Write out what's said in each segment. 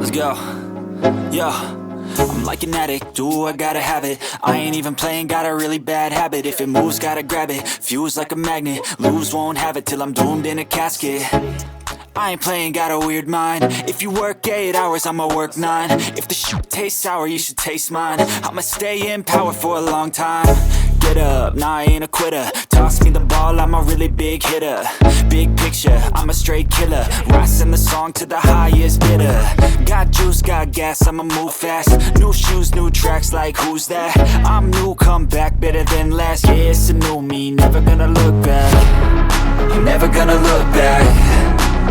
Let's go. Yo, I'm like an addict, do I gotta have it. I ain't even playing, got a really bad habit. If it moves, gotta grab it, fuse like a magnet. Lose, won't have it till I'm doomed in a casket. I ain't playing, got a weird mind. If you work 8 hours, I'ma work 9. If the shit tastes sour, you should taste mine. I'ma stay in power for a long time. Get up, nah, I ain't a quitter. Toss me the ball, I'm a really big hitter. Big picture, I'm a straight killer. Rising the song to the highest bidder. Got juice, got gas, I'ma move fast. New shoes, new tracks, like who's that? I'm new, come back, better than last. Yeah, it's a new me, never gonna look back. I'm never gonna look back.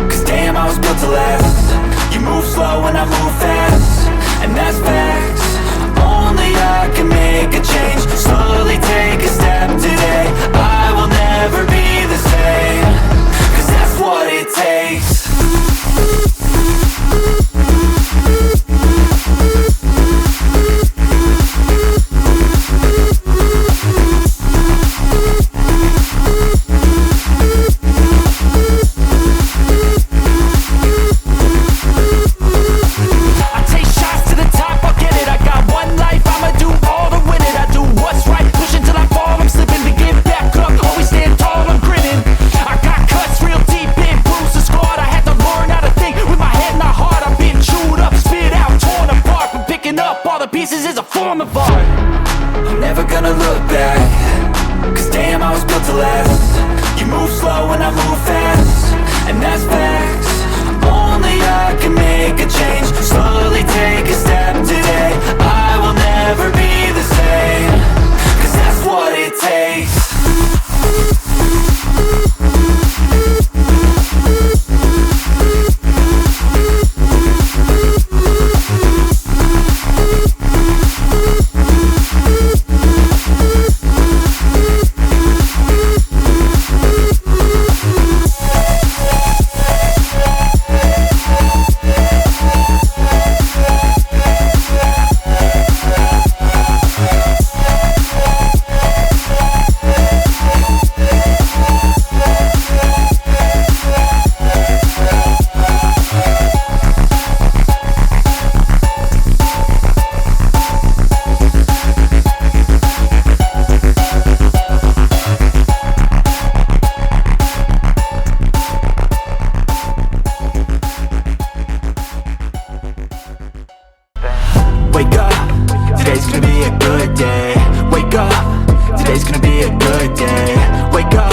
Cause damn, I was built to last. You move slow and I move fast, and that's facts. Only I can make a change. Slowly take a step today. I will never be the same. Cause that's what it takes. Pieces is a form of art. I'm never gonna look back. Cause damn, I was built to last. You move slow and I move fast, and that's facts. Only I can make a change. Slowly take a step today. I will never be the same. Cause that's what it takes. Wake up, today's gonna be a good day. Wake up, today's gonna be a good day. Wake up,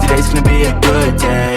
today's gonna be a good day.